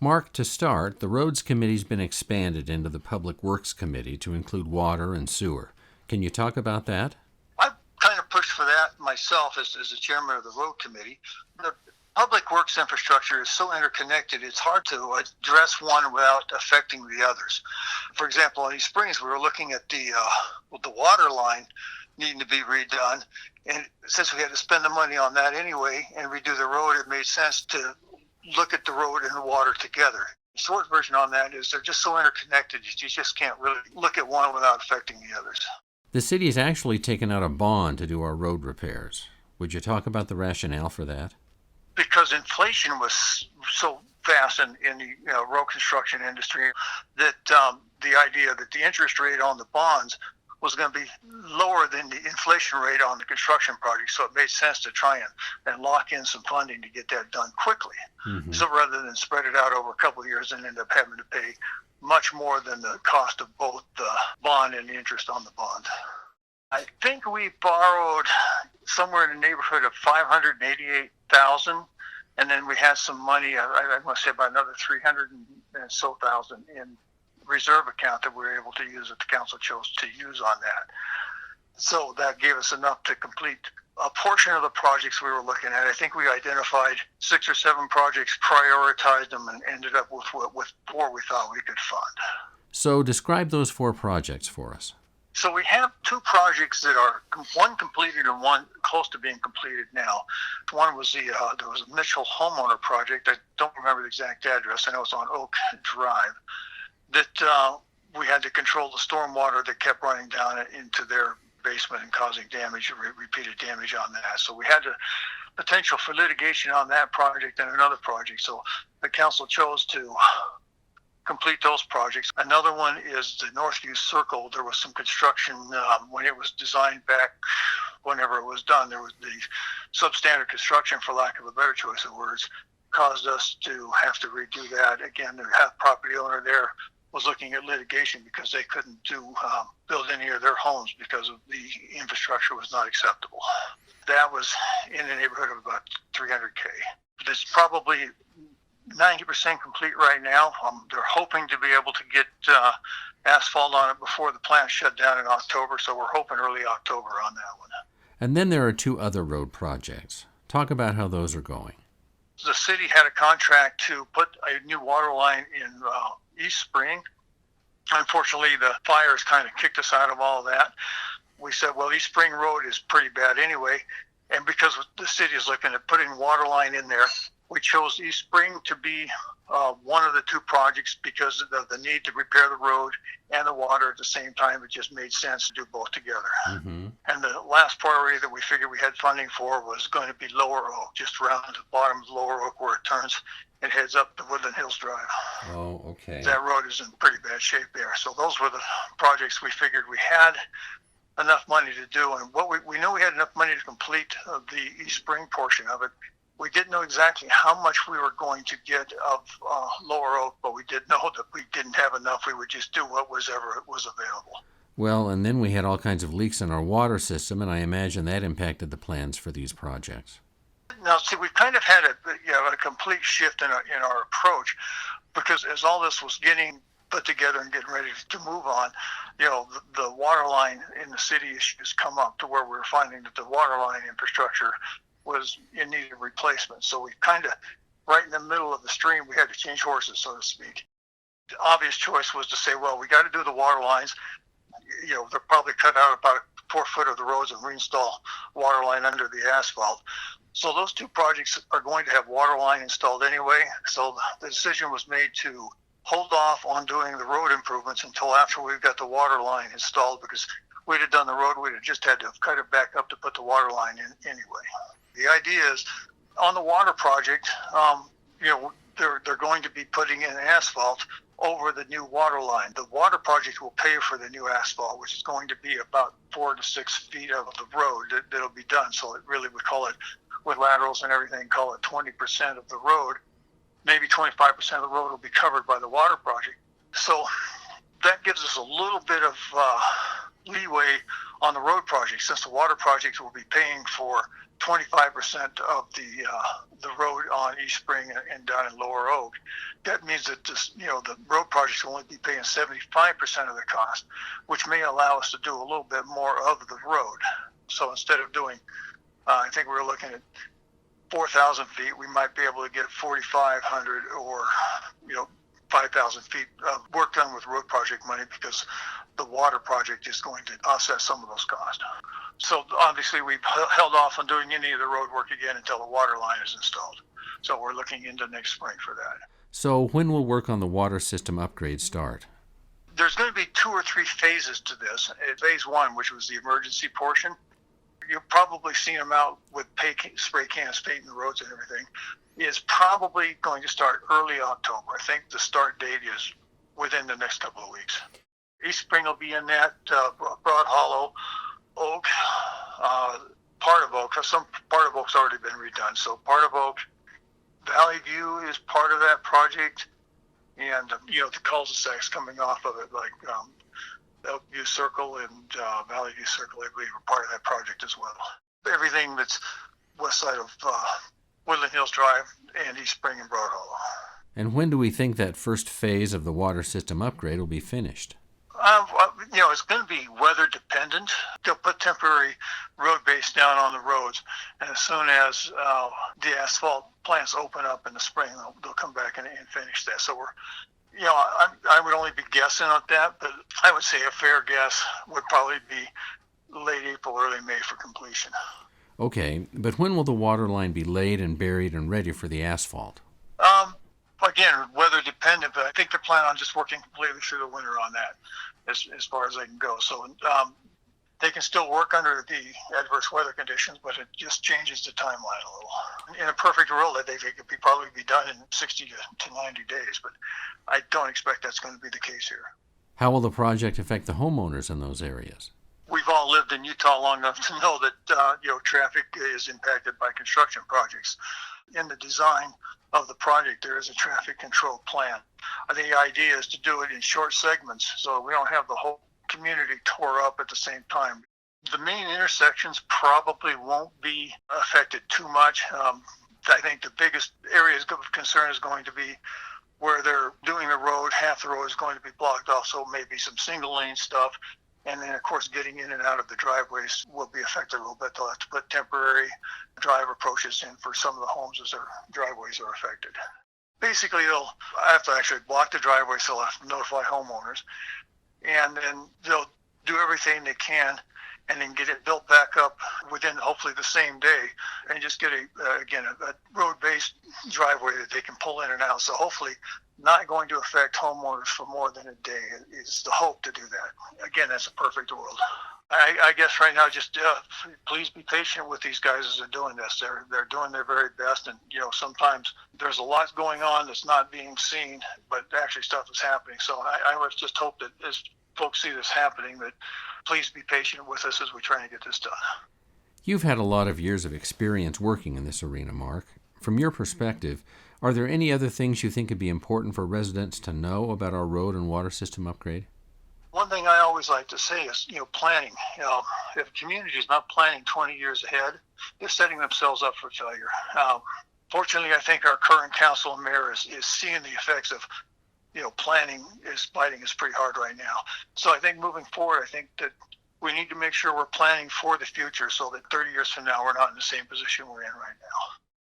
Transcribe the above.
Mark, to start, the Roads Committee's been expanded into the Public Works Committee to include water and sewer. Can you talk about that? I kind of pushed for that myself as the chairman of the Road Committee. The public works infrastructure is so interconnected, it's hard to address one without affecting the others. For example, in East Springs, we were looking at the water line needing to be redone, and since we had to spend the money on that anyway and redo the road, it made sense to look at the road and the water together. The short version on that is they're just so interconnected, you just can't really look at one without affecting the others. The city has actually taken out a bond to do our road repairs. Would you talk about the rationale for that? Because inflation was so fast in the road construction industry that the idea that the interest rate on the bonds was going to be lower than the inflation rate on the construction project, so it made sense to try and lock in some funding to get that done quickly. Mm-hmm. So rather than spread it out over a couple of years and end up having to pay much more than the cost of both the bond and the interest on the bond. I think we borrowed somewhere in the neighborhood of $588,000, and then we had some money. I must say about another $300,000 and so in reserve account that we were able to use that the council chose to use on that. So that gave us enough to complete a portion of the projects we were looking at. I think we identified 6 or 7 projects, prioritized them, and ended up with 4 we thought we could fund. So describe those 4 projects for us. So we have 2 projects that are one completed and one close to being completed now. One was there was a Mitchell homeowner project. I don't remember the exact address. I know it's on Oak Drive. That we had to control the stormwater that kept running down into their basement and causing damage, repeated damage on that. So we had the potential for litigation on that project and another project. So the council chose to complete those projects. Another one is the Northview Circle. There was some construction when it was designed back, whenever it was done, there was the substandard construction, for lack of a better choice of words, caused us to have to redo that. Again, the property owner there was looking at litigation because they couldn't build any of their homes because of the infrastructure was not acceptable. That was in the neighborhood of about $300K. It's probably 90% complete right now. They're hoping to be able to get asphalt on it before the plant shut down in October, so we're hoping early October on that one. And then there are 2 other road projects. Talk about how those are going. The city had a contract to put a new water line in East Spring. Unfortunately, the fires kind of kicked us out of all that. We said, well, East Spring Road is pretty bad anyway, and because the city is looking at putting water line in there, we chose East Spring to be one of the 2 projects because of the need to repair the road and the water at the same time. It just made sense to do both together. Mm-hmm. And the last priority that we figured we had funding for was going to be Lower Oak, just around the bottom of Lower Oak where it turns and heads up to Woodland Hills Drive. Oh, okay. That road is in pretty bad shape there. So those were the projects we figured we had enough money to do. And what we knew we had enough money to complete the East Spring portion of it. We didn't know exactly how much we were going to get of Lower Oak, but we did know that we didn't have enough. We would just do what was available. Well, and then we had all kinds of leaks in our water system, and I imagine that impacted the plans for these projects. Now, see, we've kind of had a complete shift in our approach, because as all this was getting put together and getting ready to move on, the water line in the city issues come up to where we're finding that the water line infrastructure was in need of replacement. So we kind of, right in the middle of the stream, we had to change horses, so to speak. The obvious choice was to say, well, we got to do the water lines. They'll probably cut out about 4 foot of the roads and reinstall water line under the asphalt. So those 2 projects are going to have water line installed anyway. So the decision was made to hold off on doing the road improvements until after we've got the water line installed, because we'd have done the road, we'd have just had to cut it back up to put the water line in anyway. The idea is, on the water project, they're going to be putting in asphalt over the new water line. The water project will pay for the new asphalt, which is going to be about 4 to 6 feet of the road that'll be done. So it really, we call it, with laterals and everything, call it 20% of the road. Maybe 25% of the road will be covered by the water project. So that gives us a little bit of leeway on the road project, since the water project will be paying for 25% of the road on East Spring and down in Lower Oak. That means that the road projects will only be paying 75% of the cost, which may allow us to do a little bit more of the road. So instead of doing, I think we were looking at 4,000 feet, we might be able to get 4,500 or 5,000 feet of work done with road project money, because the water project is going to offset some of those costs. So obviously we've held off on doing any of the road work again until the water line is installed. So we're looking into next spring for that. So when will work on the water system upgrade start? There's going to be 2 or 3 phases to this. Phase 1, which was the emergency portion, you've probably seen them out with spray cans painting the roads and everything, is probably going to start early October. I think the start date is within the next couple of weeks. East Spring will be in that, Broad Hollow, Oak, part of Oak. Some part of Oak's already been redone. So part of Oak, Valley View is part of that project, and the cul-de-sacs coming off of it, like Elkview Circle and Valley View Circle, I believe, are part of that project as well. Everything that's west side of Woodland Hills Drive and East Spring and Broad Hollow. And when do we think that first phase of the water system upgrade will be finished? It's going to be weather dependent. They'll put temporary road base down on the roads, and as soon as the asphalt plants open up in the spring, they'll come back and finish that. So I would only be guessing on that, but I would say a fair guess would probably be late April, early May for completion. Okay, but when will the water line be laid and buried and ready for the asphalt? Again, weather dependent, but I think they're planning on just working completely through the winter on that, as far as they can go. So they can still work under the adverse weather conditions, but it just changes the timeline a little. In a perfect world, I think it could probably be done in 60 to 90 days, but I don't expect that's going to be the case here. How will the project affect the homeowners in those areas? We've all lived in Utah long enough to know that traffic is impacted by construction projects. In the design of the project, there is a traffic control plan. I think the idea is to do it in short segments so we don't have the whole community tore up at the same time. The main intersections probably won't be affected too much. I think the biggest area of concern is going to be where they're doing the road. Half the road is going to be blocked off, so maybe some single lane stuff. And then, of course, getting in and out of the driveways will be affected a little bit. They'll have to put temporary drive approaches in for some of the homes as their driveways are affected. Basically, they'll have to actually block the driveways, so they'll have to notify homeowners. And then they'll do everything they can and then get it built back up within hopefully the same day, and just get a road-based driveway that they can pull in and out. So hopefully not going to affect homeowners for more than a day is the hope to do that. Again, that's a perfect world. I guess right now, just please be patient with these guys as they're doing this. They're doing their very best, and sometimes there's a lot going on that's not being seen, but actually stuff is happening. So I would just hope that as folks see this happening, that please be patient with us as we try to get this done. You've had a lot of years of experience working in this arena, Mark. From your perspective, are there any other things you think would be important for residents to know about our road and water system upgrade? One thing I always like to say is, planning. If a community is not planning 20 years ahead, they're setting themselves up for failure. Fortunately, I think our current council and mayor is seeing the effects of, planning is biting us pretty hard right now. So I think moving forward, I think that we need to make sure we're planning for the future so that 30 years from now, we're not in the same position we're in right now.